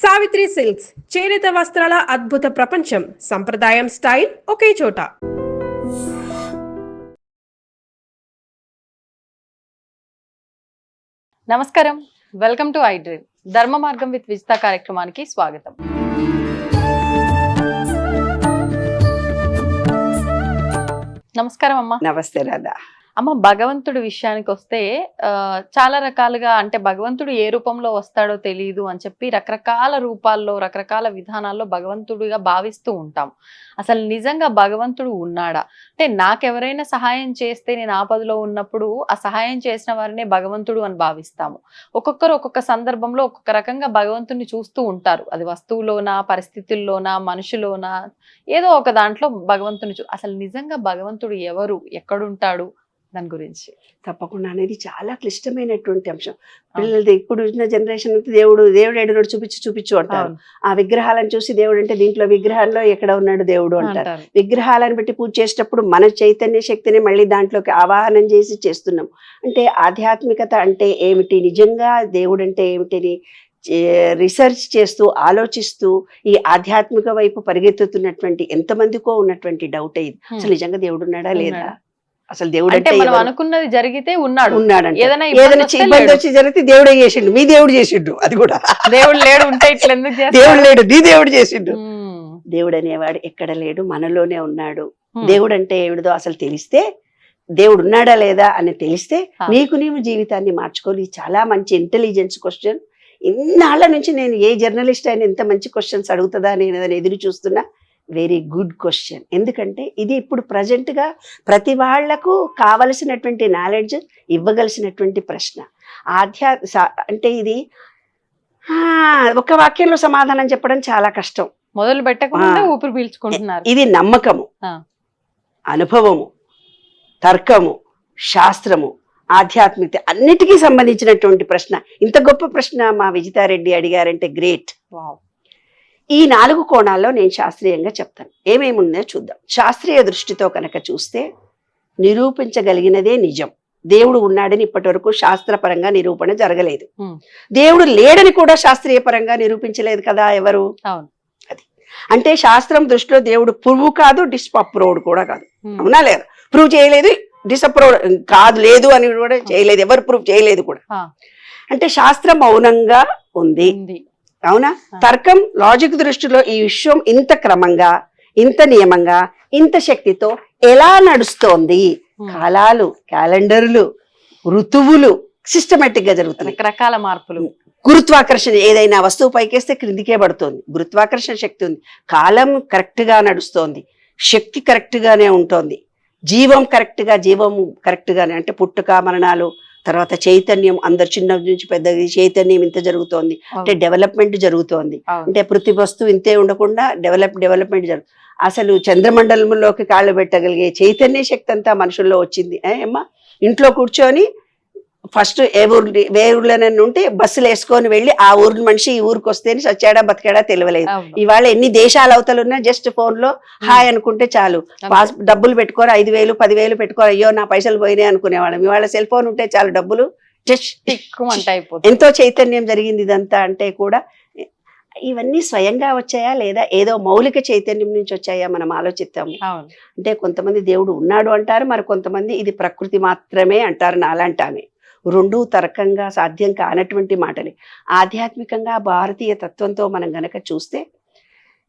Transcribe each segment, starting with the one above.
Savitri silks చేనేత వస్త్రాల అద్భుత ప్రపంచం. సంప్రదాయం స్టైల్ ఒకే చోట. నమస్కారం, వెల్కమ్ టు ఐ డ్రీమ్. ధర్మ మార్గం విత్ విజిత కార్యక్రమానికి స్వాగతం. నమస్కారం అమ్మా. నమస్తే రాధా. అమ్మ, భగవంతుడి విషయానికి వస్తే చాలా రకాలుగా, అంటే భగవంతుడు ఏ రూపంలో వస్తాడో తెలియదు అని చెప్పి రకరకాల రూపాల్లో రకరకాల విధానాల్లో భగవంతుడిగా భావిస్తూ ఉంటాం. అసలు నిజంగా భగవంతుడు ఉన్నాడా? అంటే నాకెవరైనా సహాయం చేస్తే నేను ఆపదలో ఉన్నప్పుడు ఆ సహాయం చేసిన వారినే భగవంతుడు అని భావిస్తాము. ఒక్కొక్కరు ఒక్కొక్క సందర్భంలో ఒక్కొక్క రకంగా భగవంతుడిని చూస్తూ ఉంటారు. అది వస్తువులోనా, పరిస్థితుల్లోనా, మనుషులోనా, ఏదో ఒక దాంట్లో భగవంతుని అసలు నిజంగా భగవంతుడు ఎవరు, ఎక్కడుంటాడు, దాని గురించి తప్పకుండా అనేది చాలా క్లిష్టమైనటువంటి అంశం. పిల్లలది ఇప్పుడు ఉన్న జనరేషన్ దేవుడు ఏడునోడు చూపించు అంటారు. ఆ విగ్రహాలను చూసి దేవుడు అంటే దీంట్లో విగ్రహాల్లో ఎక్కడ ఉన్నాడు దేవుడు అంటారు. విగ్రహాలను బట్టి పూజ చేసేటప్పుడు మన చైతన్య శక్తిని మళ్ళీ దాంట్లోకి ఆవాహనం చేసి చేస్తున్నాం. అంటే ఆధ్యాత్మికత అంటే ఏమిటి, నిజంగా దేవుడు అంటే ఏమిటిని రీసెర్చ్ చేస్తూ ఆలోచిస్తూ ఈ ఆధ్యాత్మిక వైపు పరిగెత్తుతున్నటువంటి ఎంతమందికో ఉన్నటువంటి డౌట్ ఇది. అసలు నిజంగా దేవుడు ఉన్నాడా లేదా, అసలు దేవుడు అంటే మనం అనుకున్నది జరిగితే ఉన్నాడంటే ఏదైనా ఇబ్బంది వచ్చి జరిగితే దేవుడే చేసిండు, మీ దేవుడు చేసిండు. అది కూడా దేవుడు లేడు ఉంటే ఇట్లా ఎందుకు దేవుడు లేడు, నీ దేవుడు చేసిండు. దేవుడు అనేవాడు ఎక్కడ లేడు, మనలోనే ఉన్నాడు. దేవుడు అంటే ఏమిటో అసలు తెలిస్తే, దేవుడు ఉన్నాడా లేదా అని తెలిస్తే నీవు జీవితాన్ని మార్చుకోవాలి. చాలా మంచి ఇంటెలిజెన్స్ క్వశ్చన్. ఇన్నాళ్ళ నుంచి నేను ఏ జర్నలిస్ట్ అయినా ఎంత మంచి క్వశ్చన్స్ అడుగుతుందా నేను ఎదురు చూస్తున్నా. Very good question. ఎందుకంటే ఇది ఇప్పుడు ప్రజెంట్గా ప్రతి వాళ్లకు కావలసినటువంటి నాలెడ్జ్ ఇవ్వగలిసినటువంటి ప్రశ్న. అంటే ఇది ఒక వాక్యంలో సమాధానం చెప్పడం చాలా కష్టం. మొదలు పెట్టకుండా ఊపిరి పీల్చుకుంటున్నారు. ఇది నమ్మకము, అనుభవము, తర్కము, శాస్త్రము, ఆధ్యాత్మికత అన్నిటికీ సంబంధించినటువంటి ప్రశ్న. ఇంత గొప్ప ప్రశ్న మా విజితారెడ్డి అడిగారంటే గ్రేట్. ఈ 4 కోణాల్లో నేను శాస్త్రీయంగా చెప్తాను. ఏమేమి ఉన్నాయో చూద్దాం. శాస్త్రీయ దృష్టితో కనుక చూస్తే నిరూపించగలిగినదే నిజం. దేవుడు ఉన్నాడని ఇప్పటి వరకు శాస్త్రపరంగా నిరూపణ జరగలేదు. దేవుడు లేడని కూడా శాస్త్రీయ పరంగా నిరూపించలేదు కదా ఎవరు. అది అంటే శాస్త్రం దృష్టిలో దేవుడు ప్రూవ్ కాదు, డిస్అప్రూవ్డ్ కూడా కాదు. అవునా లేదా? ప్రూవ్ చేయలేదు, డిస్అప్రూవ్డ్ కాదు, లేదు అని కూడా చేయలేదు, ఎవరు ప్రూవ్ చేయలేదు కూడా. అంటే శాస్త్రం మౌనంగా ఉంది. అవునా? తర్కం, లాజిక్ దృష్టిలో ఈ విశ్వం ఇంత క్రమంగా, ఇంత నియమంగా, ఇంత శక్తితో ఎలా నడుస్తోంది, కాలాలు, క్యాలెండర్లు, ఋతువులు సిస్టమేటిక్ గా జరుగుతున్నాయి. రకరకాల మార్పులు. గురుత్వాకర్షణ, ఏదైనా వస్తువు పైకేస్తే క్రిందికే పడుతోంది. గురుత్వాకర్షణ శక్తి ఉంది. కాలం కరెక్ట్ గా నడుస్తోంది, శక్తి కరెక్ట్ గానే ఉంటోంది, జీవం కరెక్ట్ గానే, అంటే పుట్టుక మరణాలు, తర్వాత చైతన్యం, అందరు చిన్న నుంచి పెద్ద చైతన్యం ఇంత జరుగుతోంది. అంటే డెవలప్మెంట్ జరుగుతోంది. అంటే ప్రతి వస్తువు ఇంతే ఉండకుండా డెవలప్మెంట్ జరుగుతుంది. అసలు చంద్రమండలంలోకి కాళ్ళు పెట్టగలిగే చైతన్య శక్తి అంతా మనుషుల్లో వచ్చింది. అమ్మా, ఇంట్లో కూర్చొని ఫస్ట్ ఏ ఊర్లోనైనా ఉంటే బస్సులు వేసుకొని వెళ్ళి ఆ ఊరు మనిషి ఈ ఊరికి వస్తేనే సచ్చాడా బతికాడా తెలియలేదు. ఇవాళ ఎన్ని దేశాల అవతలున్నా జస్ట్ ఫోన్ లో హాయ్ అనుకుంటే చాలు. డబ్బులు పెట్టుకోరు, 5,000 10,000 పెట్టుకోరు, అయ్యో నా పైసలు పోయినాయి అనుకునేవాళ్ళం. ఇవాళ సెల్ ఫోన్ ఉంటే చాలు, డబ్బులు జస్ట్ ఎంతో చైతన్యం జరిగింది. ఇదంతా అంటే కూడా ఇవన్నీ స్వయంగా వచ్చాయా లేదా ఏదో మౌలిక చైతన్యం నుంచి వచ్చాయా మనం ఆలోచిస్తాము. అంటే కొంతమంది దేవుడు ఉన్నాడు అంటారు, మరి కొంతమంది ఇది ప్రకృతి మాత్రమే అంటారు. నాలాంటి ఆమె రెండూ తర్కంగా సాధ్యం కానటువంటి మాటలే. ఆధ్యాత్మికంగా భారతీయ తత్వంతో మనం గనక చూస్తే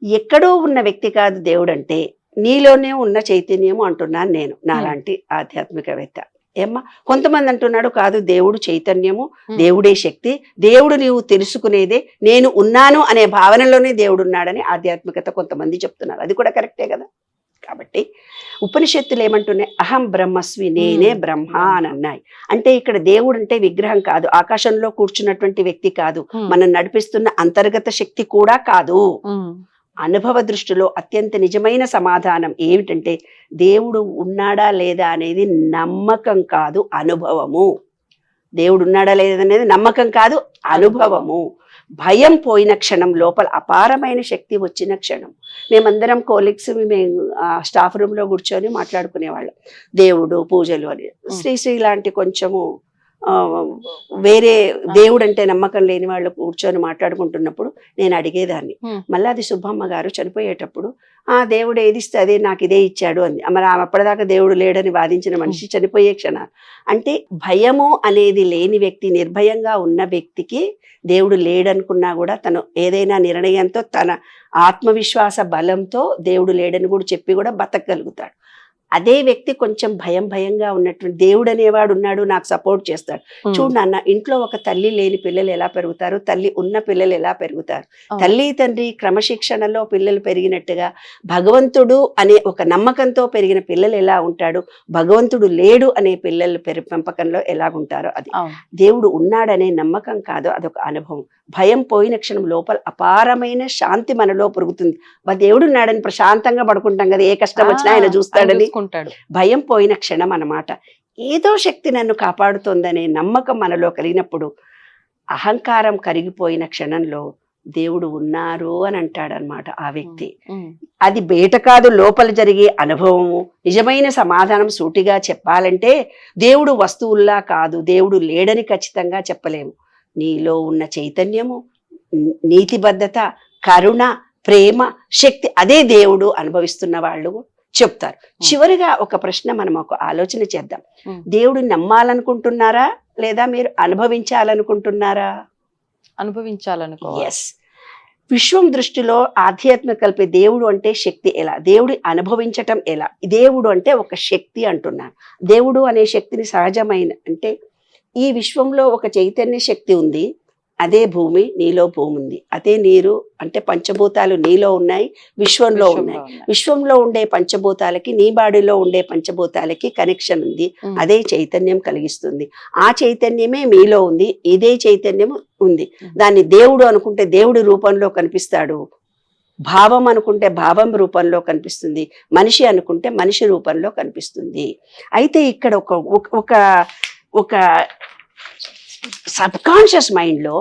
ఎక్కడో ఉన్న వ్యక్తి కాదు దేవుడు అంటే, నీలోనే ఉన్న చైతన్యము అంటున్నాను నేను, నాలాంటి ఆధ్యాత్మికవేత్త. ఏమ్మా, కొంతమంది అంటున్నాడు కాదు దేవుడు చైతన్యము, దేవుడే శక్తి, దేవుడు నీవు తెలుసుకునేదే, నేను ఉన్నాను అనే భావనలోనే దేవుడు ఉన్నాడని ఆధ్యాత్మికత కొంతమంది చెప్తున్నారు. అది కూడా కరెక్టే కదా. కాబట్టి ఉపనిషత్తులు ఏమంటున్నాయి, అహం బ్రహ్మస్మి, నేనే బ్రహ్మ అని అన్నాయి. అంటే ఇక్కడ దేవుడు అంటే విగ్రహం కాదు, ఆకాశంలో కూర్చున్నటువంటి వ్యక్తి కాదు, మనం నడిపిస్తున్న అంతర్గత శక్తి కూడా కాదు. అనుభవ దృష్టిలో అత్యంత నిజమైన సమాధానం ఏమిటంటే దేవుడు ఉన్నాడా లేదా అనేది నమ్మకం కాదు, అనుభవము. దేవుడు ఉన్నాడా లేదా అనేది నమ్మకం కాదు, అనుభవము. భయం పోయిన క్షణం, లోపల అపారమైన శక్తి వచ్చిన క్షణం. మేమందరం కోలీగ్స్, మేము స్టాఫ్ రూమ్ లో కూర్చొని మాట్లాడుకునేవాళ్ళం దేవుడు పూజలు అని. శ్రీ లాంటి కొంచెము ఆ, వేరే దేవుడు అంటే నమ్మకం లేని వాళ్ళు కూర్చొని మాట్లాడుకుంటున్నప్పుడు నేను అడిగేదాన్ని, మల్లాది సుబ్బమ్మ గారు చనిపోయేటప్పుడు దేవుడు ఏది ఇస్తే అదే నాకు ఇదే ఇచ్చాడు అంది. మరి ఆమె అప్పటిదాకా దేవుడు లేడని వాదించిన మనిషి చనిపోయే క్షణాలు. అంటే భయము అనేది లేని వ్యక్తి, నిర్భయంగా ఉన్న వ్యక్తికి దేవుడు లేడనుకున్నా కూడా తను ఏదైనా నిర్ణయంతో తన ఆత్మవిశ్వాస బలంతో దేవుడు లేడని కూడా చెప్పి కూడా బతకగలుగుతాడు. అదే వ్యక్తి కొంచెం భయంగా ఉన్నటువంటి దేవుడు అనేవాడు ఉన్నాడు, నాకు సపోర్ట్ చేస్తాడు. చూడు నాన్న, ఇంట్లో ఒక తల్లి లేని పిల్లలు ఎలా పెరుగుతారు, తల్లి ఉన్న పిల్లలు ఎలా పెరుగుతారు? తల్లి తండ్రి క్రమశిక్షణలో పిల్లలు పెరిగినట్టుగా భగవంతుడు అనే ఒక నమ్మకంతో పెరిగిన పిల్లలు ఎలా ఉంటాడు, భగవంతుడు లేడు అనే పిల్లలు పెంపకంలో ఎలాగుంటారో అది. దేవుడు ఉన్నాడనే నమ్మకం కాదు, అదొక అనుభవం. భయం పోయిన క్షణం లోపల అపారమైన శాంతి మనలో పెరుగుతుంది. దేవుడు ఉన్నాడని ప్రశాంతంగా పడుకుంటాం కదా, ఏ కష్టం వచ్చినా ఆయన చూస్తాడని. భయం పోయిన క్షణం అన్నమాట. ఏదో శక్తి నన్ను కాపాడుతోందనే నమ్మకం మనలో కలిగినప్పుడు, అహంకారం కరిగిపోయిన క్షణంలో దేవుడు ఉన్నారు అని అంటాడనమాట ఆ వ్యక్తి. అది బయట కాదు, లోపల జరిగే అనుభవము. నిజమైన సమాధానం సూటిగా చెప్పాలంటే దేవుడు వస్తువుల్లా కాదు, దేవుడు లేడని ఖచ్చితంగా చెప్పలేము. నీలో ఉన్న చైతన్యము, నీతిబద్ధత, కరుణ, ప్రేమ, శక్తి, అదే దేవుడు అనుభవిస్తున్న వాళ్ళు చెప్తారు. చివరిగా ఒక ప్రశ్న మనం ఒక ఆలోచన చేద్దాం. దేవుడు నమ్మాలనుకుంటున్నారా లేదా మీరు అనుభవించాలనుకుంటున్నారా? అనుభవించాలనుకో. ఎస్. విశ్వం దృష్టిలో ఆధ్యాత్మిక కలిపే దేవుడు అంటే శక్తి ఎలా, దేవుడి అనుభవించటం ఎలా? దేవుడు అంటే ఒక శక్తి అంటున్నాను. దేవుడు అనే శక్తిని సహజమైన అంటే ఈ విశ్వంలో ఒక చైతన్య శక్తి ఉంది, అదే భూమి, నీలో భూమి ఉంది, అదే నీరు అంటే పంచభూతాలు నీలో ఉన్నాయి, విశ్వంలో ఉన్నాయి. విశ్వంలో ఉండే పంచభూతాలకి నీ బాడీలో ఉండే పంచభూతాలకి కనెక్షన్ ఉంది, అదే చైతన్యం కలిగిస్తుంది. ఆ చైతన్యమే మీలో ఉంది, ఇదే చైతన్యం ఉంది. దాన్ని దేవుడు అనుకుంటే దేవుడి రూపంలో కనిపిస్తాడు, భావం అనుకుంటే భావం రూపంలో కనిపిస్తుంది, మనిషి అనుకుంటే మనిషి రూపంలో కనిపిస్తుంది. అయితే ఇక్కడ ఒక ఒక సబ్ కాన్షియస్ మైండ్లో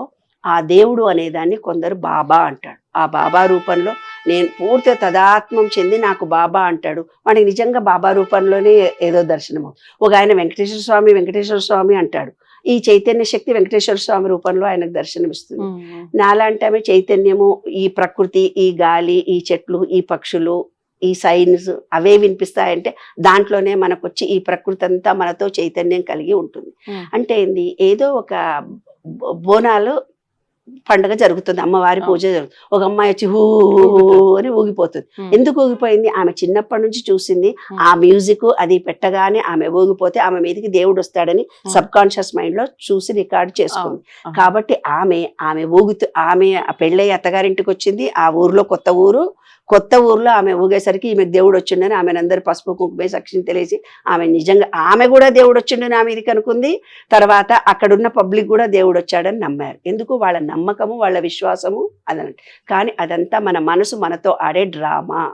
ఆ దేవుడు అనేదాన్ని కొందరు బాబా అంటాడు. ఆ బాబా రూపంలో నేను పూర్తిగా తదాత్మం చెంది నాకు బాబా అంటాడు. వాడికి నిజంగా బాబా రూపంలోనే ఏదో దర్శనము. ఒక ఆయన వెంకటేశ్వర స్వామి అంటాడు. ఈ చైతన్య శక్తి వెంకటేశ్వర స్వామి రూపంలో ఆయనకు దర్శనమిస్తుంది. నాలాంటి ఆమె చైతన్యము, ఈ ప్రకృతి, ఈ గాలి, ఈ చెట్లు, ఈ పక్షులు, ఈ సైన్స్ అవే వినిపిస్తాయంటే దాంట్లోనే మనకు వచ్చి ఈ ప్రకృతి అంతా మనతో చైతన్యం కలిగి ఉంటుంది. అంటే ఏంది, ఏదో ఒక బోనాలు పండుగ జరుగుతుంది, అమ్మవారి పూజ జరుగుతుంది, ఒక అమ్మాయి వచ్చి హూ అని ఊగిపోతుంది. ఎందుకు ఊగిపోయింది? ఆమె చిన్నప్పటి నుంచి చూసింది, ఆ మ్యూజిక్ అది పెట్టగానే ఆమె ఊగిపోతే ఆమె మీదకి దేవుడు వస్తాడని సబ్ కాన్షియస్ మైండ్ లో చూసి రికార్డ్ చేసుకుంది. కాబట్టి ఆమె ఆమె పెళ్ళై అత్తగారింటికి వచ్చింది. ఆ ఊర్లో కొత్త ఊర్లో ఆమె ఊగేసరికి ఈమెకు దేవుడు వచ్చిండని ఆమెనందరూ పసుపు కుంకుమే సాక్షిని తెలిసి ఆమె నిజంగా ఆమె కూడా దేవుడు వచ్చిండని ఆమె ఇది కనుక్కుంది. తర్వాత అక్కడున్న పబ్లిక్ కూడా దేవుడు వచ్చాడని నమ్మారు. ఎందుకు? వాళ్ళ నమ్మకము, వాళ్ళ విశ్వాసము అదనంటే. కానీ అదంతా మన మనసు మనతో ఆడే డ్రామా.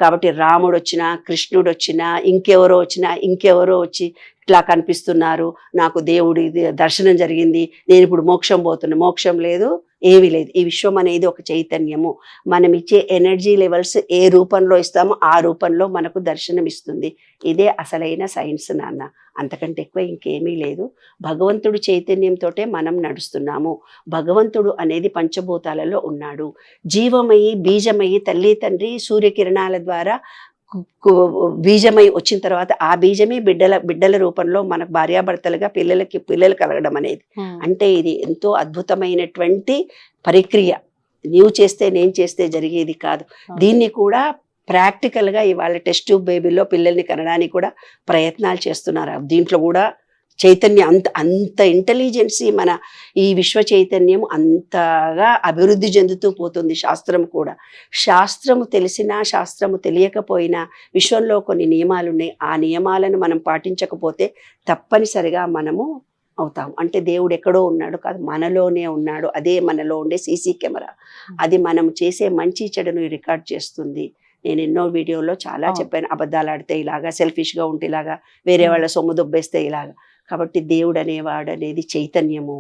కాబట్టి రాముడు వచ్చినా, కృష్ణుడు వచ్చినా, ఇంకెవరో వచ్చి ఇట్లా కనిపిస్తున్నారు, నాకు దేవుడి దర్శనం జరిగింది, నేను ఇప్పుడు మోక్షం పోతున్నా. మోక్షం లేదు, ఏమీ లేదు. ఈ విశ్వం అనేది ఒక చైతన్యము. మనం ఇచ్చే ఎనర్జీ లెవెల్స్ ఏ రూపంలో ఇస్తామో ఆ రూపంలో మనకు దర్శనం ఇస్తుంది. ఇదే అసలైన సైన్స్ నాన్న, అంతకంటే ఎక్కువ ఇంకేమీ లేదు. భగవంతుడు చైతన్యంతో మనం నడుస్తున్నాము. భగవంతుడు అనేది పంచభూతాలలో ఉన్నాడు. జీవమయ్యి బీజమయ్యి తల్లి తండ్రి సూర్యకిరణాల ద్వారా బీజమై వచ్చిన తర్వాత ఆ బీజమే బిడ్డల రూపంలో మనకు భార్యాభర్తలుగా పిల్లలు కలగడం అనేది. అంటే ఇది ఎంతో అద్భుతమైనటువంటి ప్రక్రియ. నీవు చేస్తే నేను చేస్తే జరిగేది కాదు. దీన్ని కూడా ప్రాక్టికల్గా ఇవాళ టెస్ట్ ట్యూబ్ బేబీలో పిల్లల్ని కనడానికి కూడా ప్రయత్నాలు చేస్తున్నారు. దీంట్లో కూడా చైతన్యం అంత ఇంటెలిజెన్సీ మన ఈ విశ్వ చైతన్యం అంతగా అభివృద్ధి చెందుతూ పోతుంది. శాస్త్రము తెలిసినా శాస్త్రము తెలియకపోయినా విశ్వంలో కొన్ని నియమాలు ఉన్నాయి. ఆ నియమాలను మనం పాటించకపోతే తప్పనిసరిగా మనము అవుతాం. అంటే దేవుడు ఎక్కడో ఉన్నాడు కాదు, మనలోనే ఉన్నాడు. అదే మనలో ఉండే సీసీ కెమెరా. అది మనం చేసే మంచి చెడును రికార్డ్ చేస్తుంది. నేను ఎన్నో వీడియోలో చాలా చెప్పాను, అబద్ధాలు ఆడితే ఇలాగా, సెల్ఫిష్గా ఉంటే ఇలాగా, వేరే వాళ్ళ సొమ్ము దొబ్బేస్తే ఇలాగా. కాబట్టి దేవుడు అనేవాడు అనేది చైతన్యము,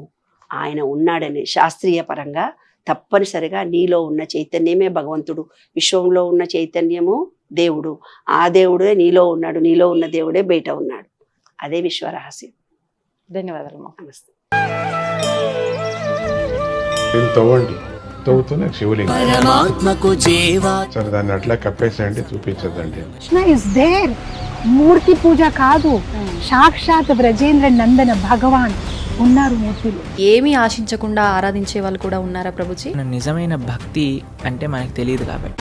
ఆయన ఉన్నాడనే శాస్త్రీయ పరంగా తప్పనిసరిగా నీలో ఉన్న చైతన్యమే భగవంతుడు, విశ్వంలో ఉన్న చైతన్యము దేవుడు, ఆ దేవుడే నీలో ఉన్నాడు, నీలో ఉన్న దేవుడే బయట ఉన్నాడు. అదే విశ్వరహస్యం. ధన్యవాదాలు మా. నమస్తే. దీన్ని తవ్వండి, తవ్వుతూనే శివలింగం. పరమాత్మకు జీవా సరే దాన్ని అట్లా కప్పేసేయండి, చూపించదండి. Krishna is there. మూర్తి పూజ కాదు, సాక్షాత్ బ్రజేంద్ర నందన భగవాన్ ఉన్నారు మూర్తిలో. ఏమీ ఆశించకుండా ఆరాధించే వాళ్ళు కూడా ఉన్నారా ప్రభుజీ? నిజమైన భక్తి అంటే మనకు తెలియదు కాబట్టి